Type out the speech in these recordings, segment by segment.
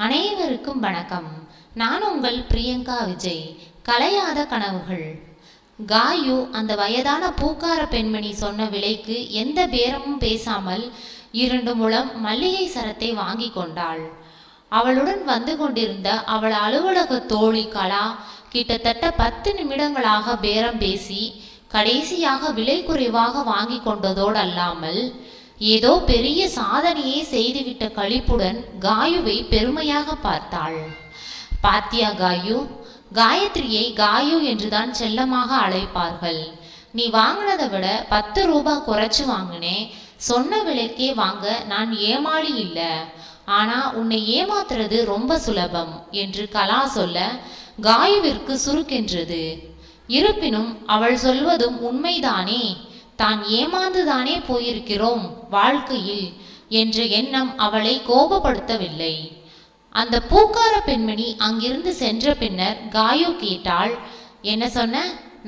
அனைவருக்கும் வணக்கம். நான் உங்கள் பிரியங்கா விஜய். கலையாத கனவுகள். காயு அந்த வயதான பூக்கார பெண்மணி சொன்ன விலைக்கு எந்த பேரமும் பேசாமல் 2 முழம் மல்லிகை சரத்தை வாங்கி கொண்டாள். அவளுடன் வந்து கொண்டிருந்த அவள் அலுவலக தோழி கலா கிட்டத்தட்ட 10 நிமிடங்களாக பேரம் பேசி கடைசியாக விலை குறைவாக வாங்கி கொண்டதோடு அல்லாமல் ஏதோ பெரிய சாதனையே செய்துவிட்ட களிப்புடன் காயுவை பெருமையாக பார்த்தாள். பாத்தியா காயு, காயத்ரியை காயு என்றுதான் செல்லமாக அழைப்பார்கள். நீ வாங்கினதை விட 10 ரூபாய் குறைச்சு வாங்கினேன். சொன்ன விலைக்கே வாங்க நான் ஏமாளி இல்லை. ஆனா உன்னை ஏமாத்துறது ரொம்ப சுலபம் என்று கலா சொல்ல காயுவிற்கு சுருக்கென்றது. இருப்பினும் அவள் சொல்வதும் உண்மைதானே. தான் ஏமாந்துதானே போயிருக்கிறோம் வாழ்க்கையில் என்ற எண்ணம் அவளை கோபப்படுத்தவில்லை. அந்த பூக்கார பெண்மணி அங்கிருந்து சென்ற பின்னர் காயு கேட்டாள், என்ன சொன்ன?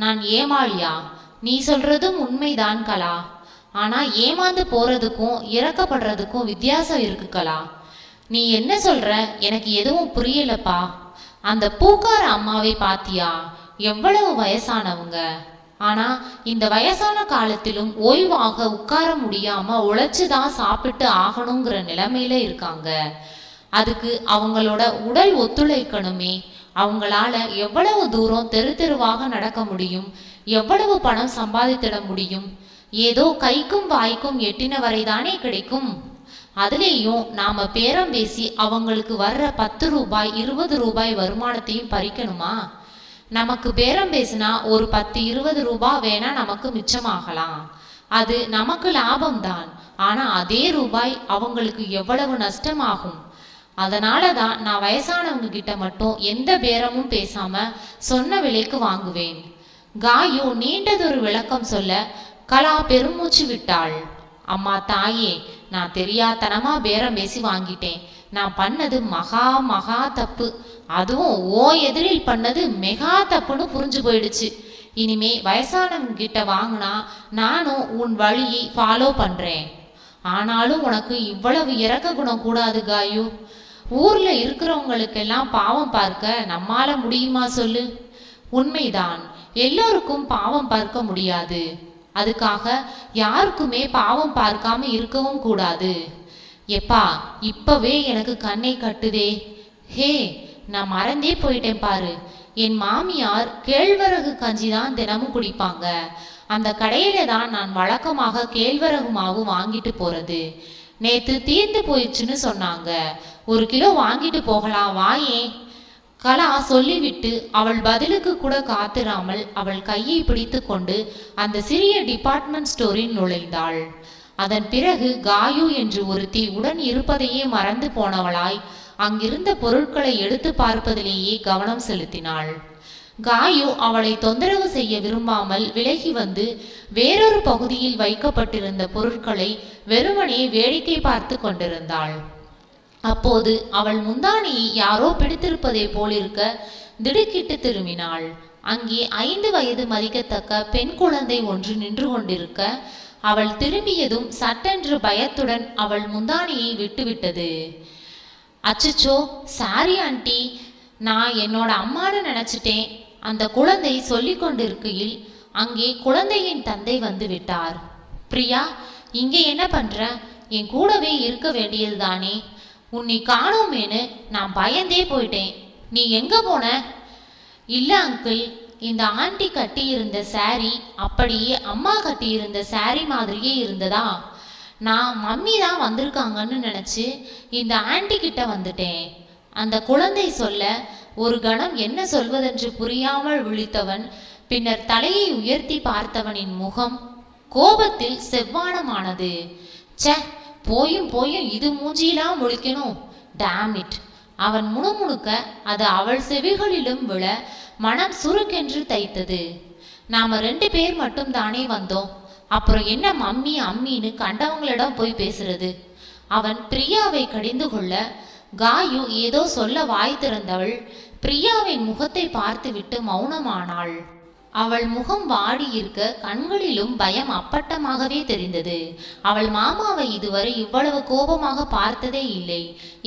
நான் ஏமாளியா? நீ சொல்றதும் உண்மைதான் கலா. ஆனா ஏமாந்து போறதுக்கும் இறக்கப்படுறதுக்கும் வித்தியாசம் இருக்கு கலா. நீ என்ன சொல்ற? எனக்கு எதுவும் புரியலப்பா. அந்த பூக்கார அம்மாவை பாத்தியா? எவ்வளவு வயசானவங்க. ஆனா இந்த வயசான காலத்திலும் ஓய்வாக உட்கார முடியாம உழைச்சுதான் சாப்பிட்டு ஆகணுங்கிற நிலைமையில இருக்காங்க. அதுக்கு அவங்களோட உடல் ஒத்துழைக்கணுமே. அவங்களால எவ்வளவு தூரம் தெரு தெருவாக நடக்க முடியும்? எவ்வளவு பணம் சம்பாதித்திட முடியும்? ஏதோ கைக்கும் வாய்க்கும் எட்டின வரைதானே கிடைக்கும். அதுலேயும் நாம பேரம் பேசி அவங்களுக்கு வர்ற 10 ரூபாய் 20 ரூபாய் வருமானத்தையும் பறிக்கணுமா? நமக்கு பேரம் பேசினா ஒரு 10-20 ரூபாய் வேணா நமக்கு மிச்சமாகலாம். அது நமக்கு லாபம்தான். ஆனா அதே ரூபாய் அவங்களுக்கு எவ்வளவு நஷ்டமாகும். அதனாலதான் நான் வயசானவங்க கிட்ட மட்டும் எந்த பேரமும் பேசாம சொன்ன விலைக்கு வாங்குவேன். காயு நீண்டதொரு விளக்கம் சொல்ல கலா பெருமூச்சு விட்டாள். அம்மா தாயே, நான் தெரியாதனமா பேரம் பேசி வாங்கிட்டேன். நான் பண்ணது மகா தப்பு. அதுவும் எதிரில் பண்ணது மெகா தப்புன்னு புரிஞ்சு போயிடுச்சு. இனிமே வயசானவங்க கிட்ட வாங்கினா நானும் உன் வழியை ஃபாலோ பண்றேன். ஆனாலும் உனக்கு இவ்வளவு இறக்க குணம் கூடாது காயு. ஊர்ல இருக்கிறவங்களுக்கெல்லாம் பாவம் பார்க்க நம்மால முடியுமா சொல்லு? உண்மைதான், எல்லோருக்கும் பாவம் பார்க்க முடியாது. அதுக்காக யாருக்குமே பாவம் பார்க்காம இருக்கவும் கூடாது. எப்பா, இப்பவே எனக்கு கண்ணை கட்டுதே. ஹே, நான் மறந்தே போயிட்டேன் பாரு. என் மாமியார் கேழ்வரகு கஞ்சி தான் தினமும் குடிப்பாங்க. அந்த கடையில தான் நான் வழக்கமாக கேழ்வரகு மாவு வாங்கிட்டு போறது. நேத்து தீர்ந்து போயிடுச்சுன்னு சொன்னாங்க. 1 கிலோ வாங்கிட்டு போகலாம் வாயே. கலா சொல்லிவிட்டு அவள் பதிலுக்கு கூட காத்திராமல் அவள் கையை பிடித்து கொண்டு அந்த சிறிய டிபார்ட்மெண்ட் ஸ்டோரில் நுழைந்தாள். அதன் பிறகு காயு என்று ஒருத்தி உடன் இருப்பதையே மறந்து போனவளாய் அங்கிருந்த பொருட்களை எடுத்து பார்ப்பதிலேயே கவனம் செலுத்தினாள். காயு அவளை தொந்தரவு செய்ய விரும்பாமல் விலகி வந்து வேறொரு பகுதியில் வைக்கப்பட்டிருந்த பொருட்களை வெறுமனே வேடிக்கை பார்த்து கொண்டிருந்தாள். அப்போது அவள் முந்தானியை யாரோ பிடித்திருப்பதை போலிருக்க திடுக்கிட்டு திரும்பினாள். அங்கே 5 வயது மதிக்கத்தக்க பெண் குழந்தை ஒன்று நின்று கொண்டிருக்க அவள் திரும்பியதும் சட்டென்று பயத்துடன் அவள் முந்தானியை விட்டுவிட்டது. அச்சச்சோ, சாரி ஆண்டி, நான் என்னோட அம்மானு நினைச்சிட்டேன். அந்த குழந்தை சொல்லி கொண்டிருக்கையில் அங்கே குழந்தையின் தந்தை வந்து விட்டார். பிரியா, இங்கே என்ன பண்ற? என் கூடவே இருக்க வேண்டியது தானே. உன்னை காணோமேனு நான் பயந்தே போயிட்டேன். நீ எங்க போன? இல்ல அங்கிள், இந்த ஆண்டி கட்டியிருந்த சாரி அப்படியே அம்மா கட்டியிருந்த சாரி மாதிரியே இருந்ததா. நான் மம்மி தான் வந்திருக்காங்கன்னு நினைச்சு இந்த ஆண்டி கிட்ட வந்துட்டேன். அந்த குழந்தை சொல்ல ஒரு கணம் என்ன சொல்வதென்று புரியாமல் விழித்தவன் பின்னர் தலையை உயர்த்தி பார்த்தவனின் முகம் கோபத்தில் செவ்வானமானது. சே, போயும் இது மூஞ்சியெல்லாம் முழிக்கணும். Dam it. அவன் முணுமுணுக்க அது அவள் செவிகளிலும் விழ மனம் சுருக்கென்று தைத்தது. நாம 2 பேர் மட்டும் தானே வந்தோம். அப்புறம் என்ன மம்மி அம்மின்னு கண்டவங்களிடம் போய் பேசுறது? அவன் பிரியாவை கடிந்து கொள்ள காயு ஏதோ சொல்ல வாய் திறந்தவள் பிரியாவின் முகத்தை பார்த்துவிட்டு மௌனமானாள். அவள் முகம் வாடி இருக்க கண்களிலும் பயம் அப்பட்டமாகவே தெரிந்தது. அவள் மாமாவை இதுவரை இவ்வளவு கோபமாக பார்த்ததே இல்லை.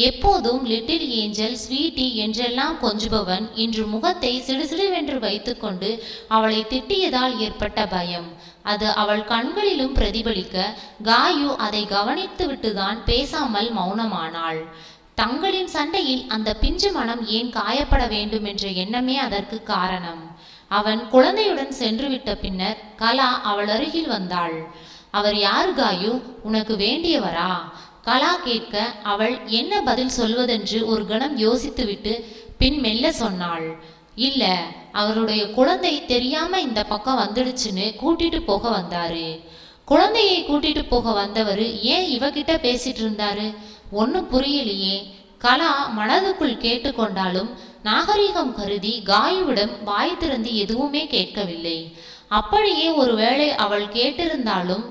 எப்போதும் லிட்டில் ஏஞ்சல், ஸ்வீட்டி என்றெல்லாம் கொஞ்சுபவன் இன்று முகத்தை சிடுசிடுவென்று வைத்துக்கொண்டு அவளை திட்டியதால் ஏற்பட்ட பயம் அது அவள் கண்களிலும் பிரதிபலிக்க காயு அதை கவனித்துவிட்டுதான் பேசாமல் மௌனமானாள். தங்களின் சண்டையில் அந்த பிஞ்சு மனம் ஏன் காயப்பட வேண்டும் என்ற எண்ணமே அதற்கு காரணம். அவன் குழந்தையுடன் சென்றுவிட்ட பின்னர் கலா அவள் அருகில் வந்தாள். அவர் யாரு காயு, உனக்கு வேண்டியவரா? கலா கேட்க அவள் என்ன பதில் சொல்வதென்று ஒரு கணம் யோசித்துவிட்டு பின் மெல்ல சொன்னாள். இல்ல, அவருடைய குழந்தை தெரியாம இந்த பக்கம் வந்துடுச்சுன்னு கூட்டிட்டு போக வந்தாரு. குழந்தையை கூட்டிட்டு போக வந்தவர் ஏன் இவகிட்ட பேசிட்டு இருந்தாரு? ஒன்னும் புரியலையே. கலா மனதுக்குள் கேட்டுக்கொண்டாலும் நாகரிகம் கருதி காயுவிடம் வாய் திறந்து எதுவுமே கேட்கவில்லை. அப்படியே ஒருவேளை அவள் கேட்டிருந்தாலும்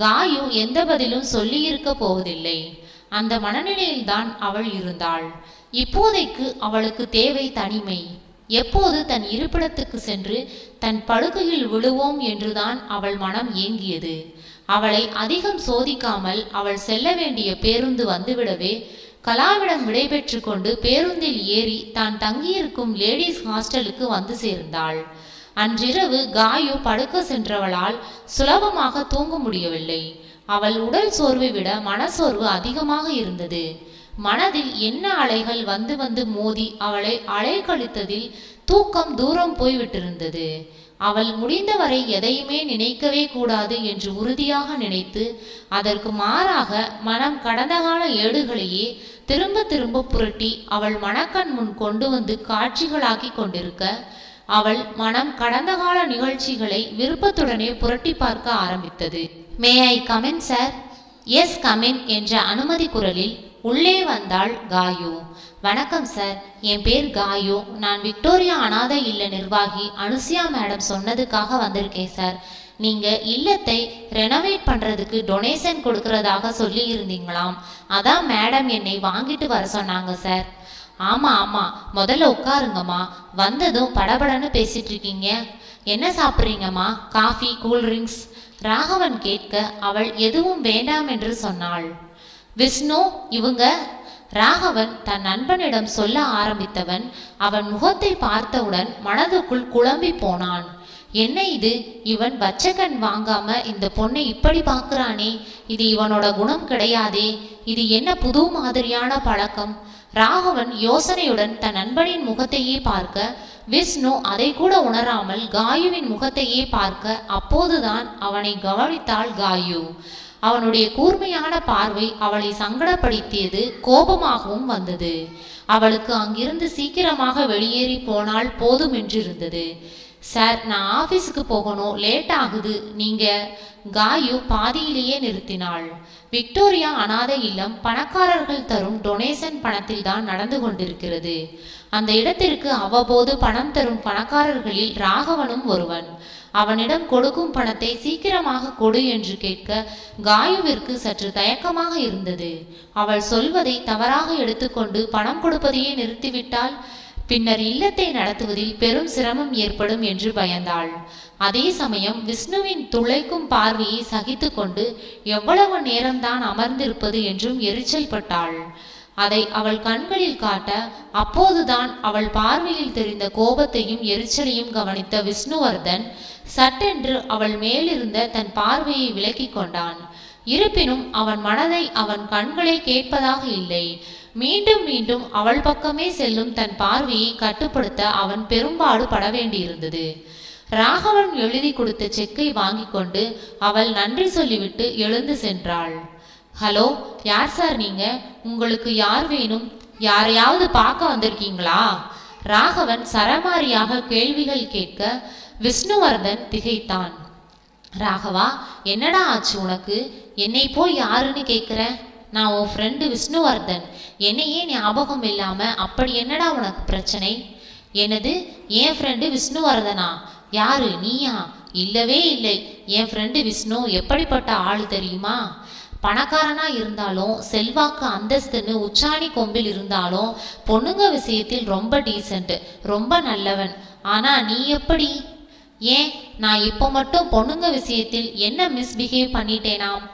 காயு எந்த பதிலும் சொல்லியிருக்க போவதில்லை. அந்த மனநிலையில்தான் அவள் இருந்தாள். இப்போதைக்கு அவளுக்கு தேவை தனிமை. எப்போது தன் இருப்பிடத்துக்கு சென்று தன் படுக்கையில் விழுவோம் என்றுதான் அவள் மனம் ஏங்கியது. அவளை அதிகம் சோதிக்காமல் அவள் செல்ல வேண்டிய பேருந்து வந்துவிடவே கலாவிடம் விடைபெற்று கொண்டு பேருந்தில் ஏறி தான் தங்கியிருக்கும் லேடிஸ் ஹாஸ்டலுக்கு வந்து சேர்ந்தாள். அன்றிரவு காயு படுக்க சென்றவளால் சுலபமாக தூங்க முடியவில்லை. அவள் உடல் சோர்வை விட மனசோர்வு அதிகமாக இருந்தது. மனதில் என்ன அலைகள் வந்து வந்து மோதி அவளை அலைக்கழித்ததில் தூக்கம் தூரம் போய்விட்டிருந்தது. அவள் முடிந்தவரை எதையுமே நினைக்கவே கூடாது என்று உறுதியாக நினைத்து அதற்கு மாறாக மனம் கடந்த கால ஏடுகளையே திரும்ப திரும்ப புரட்டி அவள் மனக்கண் முன் கொண்டு வந்து காட்சிகளாக்கி கொண்டிருக்க அவள் மனம் கடந்த கால நிகழ்ச்சிகளை விருப்பத்துடனே புரட்டி பார்க்க ஆரம்பித்தது. May I come in sir? Yes come in என்ற அனுமதி குரலில் உள்ளே வந்தாள் காயு. வணக்கம் சார், என் பேர் காயு. நான் விக்டோரியா அனாதை இல்ல நிர்வாகி அனுசியா மேடம் சொன்னதுக்காக வந்திருக்கேன் சார். நீங்க இல்லத்தை ரெனோவேட் பண்றதுக்கு டொனேஷன் கொடுக்கறதாக சொல்லி இருந்தீங்களாம். அதான் மேடம் என்னை வாங்கிட்டு வர சொன்னாங்க சார். ஆமா ஆமா, முதல்ல உட்காருங்கம்மா. வந்ததும் படபடன்னு பேசிட்டு இருக்கீங்க. என்ன சாப்பிட்றீங்கம்மா? Coffee, cool drinks? ராகவன் கேட்க அவள் எதுவும் வேண்டாம் என்று சொன்னாள். விஷ்ணு, இவங்க? ராகவன் தன் நண்பனிடம் சொல்ல ஆரம்பித்தவன் அவன் முகத்தை பார்த்தவுடன் மனதுக்குள் குழம்பி போனான். என்ன இது, இவன் வச்சக்கண் வாங்காம இந்த பொண்ணை இப்படி பார்க்கறானே, இது இவனோட குணம் கிடையாதே, இது என்ன புது மாதிரியான பழக்கம்? ராகவன் யோசனையுடன் தன் நண்பனின் முகத்தையே பார்க்க விஷ்ணு அதை கூட உணராமல் காயுவின் முகத்தையே பார்க்க அப்போதுதான் அவனை கவனித்தாள் காயு. அவனுடைய கூர்மையான பார்வை அவளை சங்கடப்படுத்தியது, கோபமாகவும் வந்தது. அவளுக்கு அங்கிருந்து சீக்கிரமாக வெளியேறி போனால் போதும் என்றிருந்தது. சார், நான் ஆபீஸுக்கு போகணும், லேட் ஆகுது. நீங்க? காயு பாதியிலேயே நிறுத்தினாள். விக்டோரியா அனாதை இல்லம் பணக்காரர்கள் தரும் டொனேஷன் பணத்தில் தான் நடந்து கொண்டிருக்கிறது. அந்த இடத்திற்கு அவ்வப்போது பணம் தரும் பணக்காரர்களில் ராகவனும் ஒருவன். அவனிடம் கொடுக்கும் பணத்தை சீக்கிரமாக கொடு என்று கேட்க காயுவிற்கு சற்று தயக்கமாக இருந்தது. அவள் சொல்வதை தவறாக எடுத்துக்கொண்டு பணம் கொடுப்பதையே நிறுத்திவிட்டால் பின்னர் இல்லத்தை நடத்துவதில் பெரும் சிரமம் ஏற்படும் என்று பயந்தாள். அதே சமயம் விஷ்ணுவின் துளைக்கும் பார்வையை சகித்து கொண்டு எவ்வளவு நேரம்தான் அமர்ந்திருப்பது என்றும் எரிச்சல் பட்டாள். அதை அவள் கண்களில் காட்ட அப்போதுதான் அவள் பார்வையில் தெரிந்த கோபத்தையும் எரிச்சலையும் கவனித்த விஷ்ணுவர்தன் சட்டென்று அவள் மேலிருந்த தன் பார்வையை விலக்கி கொண்டான். இருப்பினும் அவன் மனதை அவன் கண்களை கேட்பதாக இல்லை. மீண்டும் மீண்டும் அவள் பக்கமே செல்லும் தன் பார்வையை கட்டுப்படுத்த அவன் பெரும்பாடு பட வேண்டியிருந்தது. ராகவன் எழுதி கொடுத்த செக்கை வாங்கி கொண்டு அவள் நன்றி சொல்லிவிட்டு எழுந்து சென்றாள். ஹலோ, யார் சார் நீங்க? உங்களுக்கு யார் வேணும்? யாரையாவது பார்க்க வந்திருக்கீங்களா? ராகவன் சரமாரியாக கேள்விகள் கேட்க விஷ்ணுவர்தன் திகைத்தான். ராகவா, என்னடா ஆச்சு உனக்கு? என்னை போய் யாருன்னு கேட்குற? நான் உன் ஃப்ரெண்டு விஷ்ணுவர்தன். என்னையே ஞாபகம் இல்லாம அப்படி என்னடா உனக்கு பிரச்சனை? எனது? என் ஃப்ரெண்டு விஷ்ணுவர்தனா? யாரு, நீயா? இல்லவே இல்லை. என் ஃப்ரெண்டு விஷ்ணு எப்படிப்பட்ட ஆள் தெரியுமா? பணக்காரனா இருந்தாலும் செல்வாக்கு அந்தஸ்துன்னு உச்சாணி கொம்பில் இருந்தாலும் பொண்ணுங்க விஷயத்தில் ரொம்ப டீசென்ட், ரொம்ப நல்லவன். ஆனா நீ எப்படி? ஏன் நான் இப்போ மட்டும் பொண்ணுங்க விஷயத்தில் என்ன மிஸ்பிஹேவ் பண்ணிட்டேனாம்?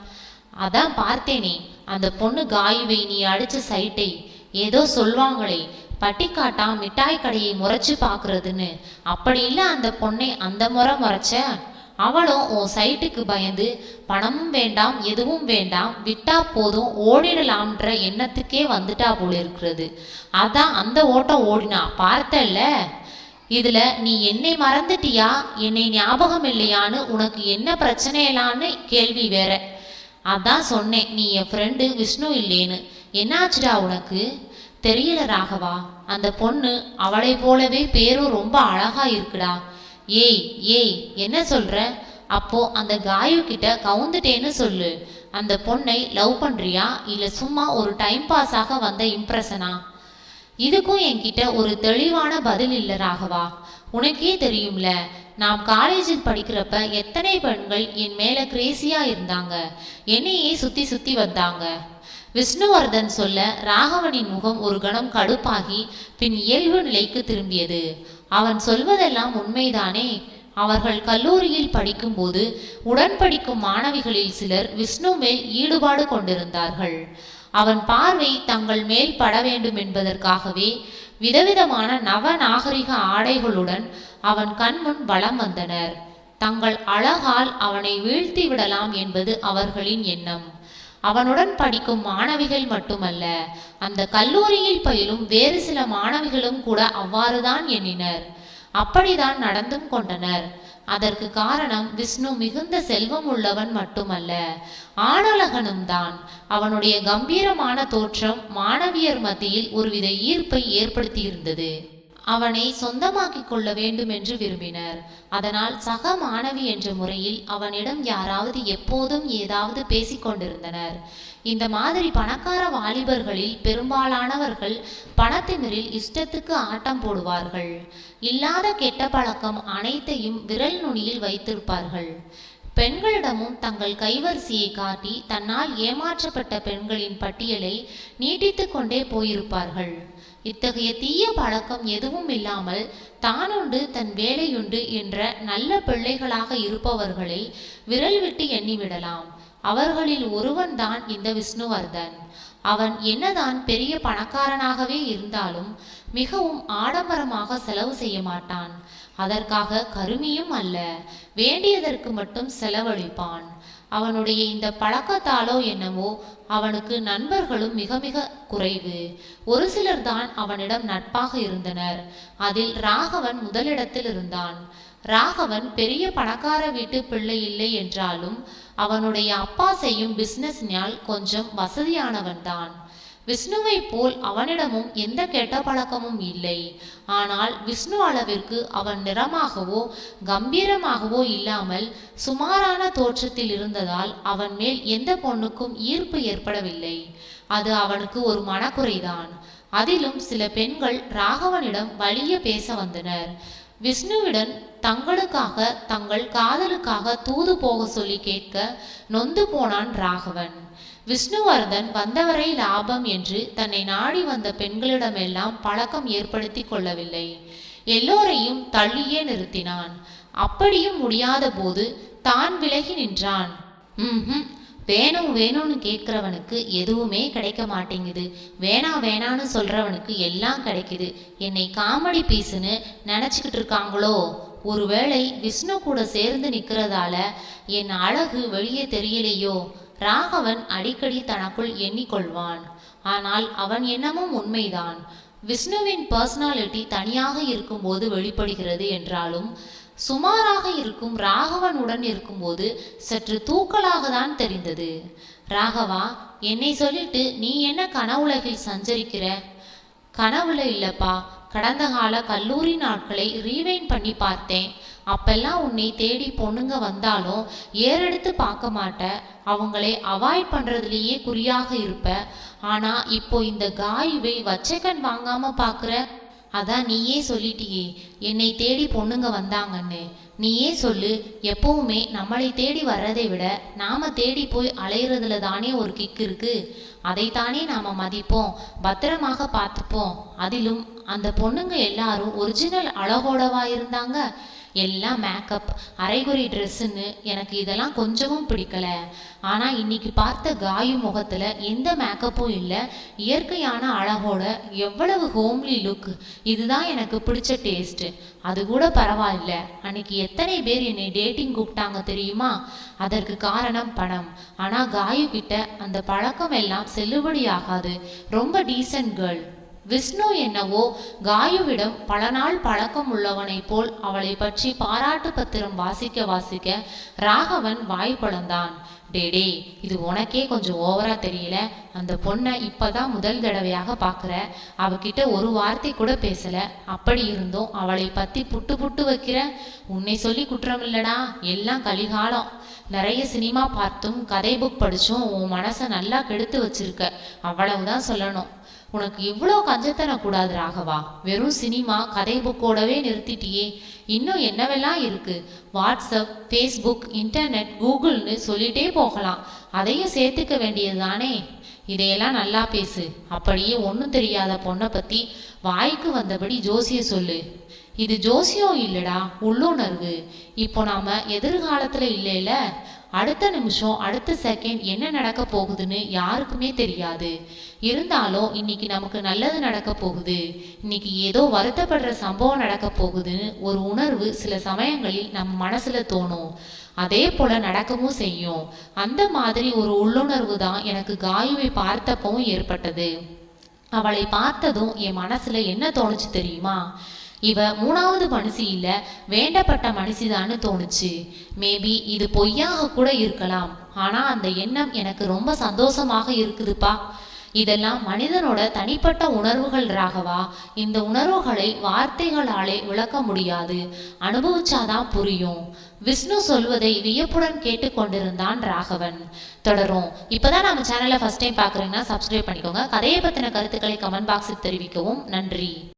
அதான் பார்த்தேனே, அந்த பொண்ணு காயுவை நீ அடிச்ச சைட்டை. ஏதோ சொல்வாங்களே, பட்டிக்காட்டா மிட்டாய் கடையை முறைச்சு பார்க்கறதுன்னு. அப்படி இல்லை அந்த பொண்ணை அந்த முறை முறைச்ச. அவளும் உன் சைட்டுக்கு பயந்து பணமும் வேண்டாம் எதுவும் வேண்டாம், விட்டா போதும் ஓடிடலாம்ன்ற எண்ணத்துக்கே வந்துட்டா போல இருக்கிறது. அதான் அந்த ஓட்டம் ஓடினா பார்த்தல்ல. இதுல நீ என்னை மறந்துட்டியா, என்னை ஞாபகம் இல்லையான்னு உனக்கு என்ன பிரச்சனையலான்னு கேள்வி வேற. அதான் சொன்னேன் நீ என் ஃப்ரெண்டு விஷ்ணு இல்லேன்னு. என்னாச்சுடா உனக்கு? தெரியல ராகவா, அந்த பொண்ணு அவளை போலவே பேரும் ரொம்ப அழகா இருக்குடா. ஏய் ஏய் என்ன சொல்ற? அப்போ அந்த காயு கிட்ட கவுந்துட்டேன்னு சொல்லு. அந்த பொண்ணை லவ் பண்றியா இல்ல சும்மா ஒரு டைம் பாஸாக வந்த இம்ப்ரெஷனா? இதுக்கும் என்கிட்ட ஒரு தெளிவான பதில் இல்லை ராகவா. உனக்கே தெரியும்ல, நாம் காலேஜில் படிக்கிறப்ப எத்தனை பெண்கள் என் மேல கிரேசியா இருந்தாங்க, என்னையே சுத்தி சுத்தி வந்தாங்க. விஷ்ணுவர்தன் சொல்ல ராகவனின் முகம் ஒரு கணம் கடுப்பாகி பின் இயல்பு நிலைக்கு திரும்பியது. அவன் சொல்வதெல்லாம் உண்மைதானே? அவர்கள் கல்லூரியில் படிக்கும்போது உடன் படிக்கும் மாணவிகளில் சிலர் விஷ்ணு மேல் ஈடுபாடு கொண்டிருந்தார்கள். அவன் பார்வை தங்கள் மேல் பட வேண்டும் என்பதற்காகவே விதவிதமான நவநாகரிக ஆடைகளுடன் அவன் கண்முன் வலம் வந்தனர். தங்கள் அழகால் அவனை வீழ்த்தி விடலாம் என்பது அவர்களின் எண்ணம். அவனுடன் படிக்கும் மாணவிகள் மட்டுமல்ல, அந்த கல்லூரியில் பயிலும் வேறு சில மாணவிகளும் கூட அவ்வாறுதான் எண்ணினர். அப்படிதான் நடந்தும் கொண்டனர். அதற்கு காரணம் விஷ்ணு மிகுந்த செல்வம் உள்ளவன் மட்டுமல்ல, ஆணழகனும் தான். அவனுடைய கம்பீரமான தோற்றம் மாணவியர் மத்தியில் ஒருவித ஈர்ப்பை ஏற்படுத்தியிருந்தது. அவனை சொந்தமாக்கி கொள்ள வேண்டும் என்று விரும்பினர். அதனால் சக மாணவி என்ற முறையில் அவனிடம் யாராவது எப்போதும் ஏதாவது பேசிக்கொண்டிருந்தனர். இந்த மாதிரி பணக்கார வாலிபர்களில் பெரும்பாலானவர்கள் பணத்தினரில் இஷ்டத்துக்கு ஆட்டம் போடுவார்கள். இல்லாத கெட்ட பழக்கம் அனைத்தையும் விரல் நுனியில் வைத்திருப்பார்கள். பெண்களிடமும் தங்கள் கைவரிசையை காட்டி தன்னால் ஏமாற்றப்பட்ட பெண்களின் பட்டியலை நீட்டித்து கொண்டே போயிருப்பார்கள். இத்தகைய தீய பழக்கம் எதுவும் இல்லாமல் தானுண்டு தன் வேலையுண்டு என்ற நல்ல பிள்ளைகளாக இருப்பவர்களை விரல் விட்டு எண்ணிவிடலாம். அவர்களில் ஒருவன்தான் இந்த விஷ்ணுவர்தன். அவன் என்னதான் பெரிய பணக்காரனாகவே இருந்தாலும் மிகவும் ஆடம்பரமாக செலவு செய்ய மாட்டான். அதற்காக கருமியும் அல்ல, வேண்டியதற்கு மட்டும் செலவழிப்பான். அவனுடைய இந்த பழக்கத்தாலோ என்னவோ அவனுக்கு நண்பர்களும் மிக மிக குறைவு. ஒரு சிலர் தான் அவனிடம் நட்பாக இருந்தனர். அதில் ராகவன் முதலிடத்தில் இருந்தான். ராகவன் பெரிய பணக்கார வீட்டு பிள்ளை இல்லை என்றாலும் அவனுடைய அப்பா செய்யும் பிசினஸ்னால் கொஞ்சம் வசதியானவன்தான். விஷ்ணுவை போல் அவனிடமும் எந்த கெட்ட பழக்கமும் இல்லை. ஆனால் விஷ்ணு அளவிற்கு அவன் நிறமாகவோ கம்பீரமாகவோ இல்லாமல் சுமாரான தோற்றத்தில் இருந்ததால் அவன் மேல் எந்த பொண்ணுக்கும் ஈர்ப்பு ஏற்படவில்லை. அது அவனுக்கு ஒரு மனக்குறைதான். அதிலும் சில பெண்கள் ராகவனிடம் வலிய பேச வந்தனர். விஷ்ணுவிடம் தங்களுக்காக தங்கள் காதலுக்காக தூது போக சொல்லி கேட்க நொந்து போனான் ராகவன். விஷ்ணுவர்தன் வந்தவரை லாபம் என்று தன்னை நாடி வந்த பெண்களிடமெல்லாம் பழக்கம் ஏற்படுத்தி கொள்ளவில்லை. எல்லோரையும் தள்ளியே நிறுத்தினான். அப்படியும் முடியாத போது தான் விலகி நின்றான். வேணும் வேணும்னு கேட்கிறவனுக்கு எதுவுமே கிடைக்க மாட்டேங்குது, வேணா வேணான்னு சொல்றவனுக்கு எல்லாம் கிடைக்குது. என்னை காமெடி பீஸுன்னு நினைச்சுக்கிட்டு இருக்காங்களோ? ஒருவேளை விஷ்ணு கூட சேர்ந்து நிற்கிறதால என் அழகு வெளியே தெரியலையோ? ராகவன் அடிக்கடி தனக்குள் எண்ணிக்கொள்வான். ஆனால் அவன் எண்ணமும் உண்மைதான். விஷ்ணுவின் பர்சனாலிட்டி தனியாக இருக்கும்போது வெளிப்படுகிறது என்றாலும் சுமாராக இருக்கும் ராகவனுடன் இருக்கும்போது சற்று தூக்கலாக தான் தெரிந்தது. ராகவா, என்னை சொல்லிட்டு நீ என்ன கனவுலகில் சஞ்சரிக்கிற? கனவுல இல்லப்பா, கடந்த கால கல்லூரி நாட்களை ரீவைண்ட் பண்ணி பார்த்தேன். அப்பெல்லாம் உன்னை தேடி பொண்ணுங்க வந்தாலும் ஏறெடுத்து பார்க்க மாட்ட, அவங்களை அவாய்ட் பண்றதுலேயே குறியாக இருப்ப. ஆனா இப்போ இந்த காயுவை வச்சக்கன் வாங்காம பார்க்குற. அதான் நீயே சொல்லிட்டியே என்னை தேடி பொண்ணுங்க வந்தாங்கன்னு. நீயே சொல்லு, எப்பவுமே நம்மளை தேடி வர்றதை விட நாம தேடி போய் அலையிறதுல தானே ஒரு கிக் இருக்கு. அதைத்தானே நாம மதிப்போம், பத்திரமாக பார்த்துப்போம். அதிலும் அந்த பொண்ணுங்க எல்லாரும் ஒரிஜினல் அழகோடவா இருந்தாங்க? எல்லாம் மேக்கப், அரைகுறை ட்ரெஸ்ஸுன்னு எனக்கு இதெல்லாம் கொஞ்சமும் பிடிக்கல. ஆனா இன்னைக்கு பார்த்த காயு முகத்துல எந்த மேக்கப்பும் இல்லை, இயற்கையான அழகோட எவ்வளவு ஹோம்லி லுக். இதுதான் எனக்கு பிடிச்ச டேஸ்ட். அது கூட பரவாயில்ல. அன்னைக்கு எத்தனை பேர் என்னை டேட்டிங் கூப்பிட்டாங்க தெரியுமா? அதற்கு காரணம் பணம். ஆனா காயு கிட்ட அந்த பழக்கம் எல்லாம் செல்லுபடியாகாது. ரொம்ப டீசன்ட் கேர்ள். விஷ்ணு என்னவோ காயுவிடம் பல நாள் பழக்கம் உள்ளவனைப் போல் அவளை பற்றி பாராட்டு பத்திரம் வாசிக்க வாசிக்க ராகவன் வாய் பொளந்தான். டேடே, இது உனக்கே கொஞ்சம் ஓவரா தெரியல? அந்த பொண்ணை இப்பதான் முதல் தடவையாக பார்க்குற. அவகிட்ட ஒரு வார்த்தை கூட பேசல. அப்படி இருந்தும் அவளை பத்தி புட்டு புட்டு வைக்கிற. உன்னை சொல்லி குற்றமில்லடா, எல்லாம் கலிகாலம். நிறைய சினிமா பார்த்தும் கதை புக் படிச்சும் உன் மனசை நல்லா கெடுத்து வச்சிருக்க, அவ்வளவுதான் சொல்லணும். உனக்கு இவ்வளோ கஞ்சத்தனம் கூடாது ராகவா. வெறும் சினிமா கதை புக்கோடவே நிறுத்திட்டியே. இன்னும் என்னவெல்லாம் இருக்கு. வாட்ஸ்அப், ஃபேஸ்புக், இன்டர்நெட், கூகுள்னு சொல்லிட்டே போகலாம். அதையும் சேர்த்துக்க வேண்டியது தானே. இதையெல்லாம் நல்லா பேசு. அப்படியே ஒன்றும் தெரியாத பொண்ணை பற்றி வாய்க்கு வந்தபடி ஜோசிய சொல்லு. இது ஜோசியம் இல்லடா, உள்ளுணர்வு. இப்போ நாம எதிர்காலத்தில் இல்லைல்ல. அடுத்த நிமிஷம் அடுத்த செகண்ட் என்ன நடக்க போகுதுன்னு யாருக்குமே தெரியாது. இருந்தாலும் இன்னைக்கு நமக்கு நல்லது நடக்க போகுது, இன்னைக்கு ஏதோ வருத்தப்படுற சம்பவம் நடக்க போகுதுன்னு ஒரு உணர்வு சில சமயங்களில் நம்ம மனசுல தோணும். அதே போல நடக்கவும் செய்யும். அந்த மாதிரி ஒரு உள்ளுணர்வு தான் எனக்கு காயுவை பார்த்தப்பவும் ஏற்பட்டது. அவளை பார்த்ததும் என் மனசுல என்ன தோணுச்சு தெரியுமா? இவ மூணாவது மனுஷி இல்ல, வேண்டப்பட்ட மனுஷிதான்னு தோணுச்சு. மேபி இது பொய்யாக கூட இருக்கலாம். ஆனா அந்த எண்ணம் எனக்கு ரொம்ப சந்தோஷமாக இருக்குதுப்பா. இதெல்லாம் மனிதனோட தனிப்பட்ட உணர்வுகள் ராகவா. இந்த உணர்வுகளை வார்த்தைகளாலே விளக்க முடியாது, அனுபவிச்சாதான் புரியும். விஷ்ணு சொல்வதை வியப்புடன் கேட்டுக்கொண்டிருந்தான் ராகவன். தொடரும். இப்பதான் நம்ம சேனலை ஃபர்ஸ்ட் டைம் பார்க்குறீங்கன்னா சப்ஸ்கிரைப் பண்ணிக்கோங்க. கதையை பற்றின கருத்துக்களை கமெண்ட் பாக்ஸில் தெரிவிக்கவும். நன்றி.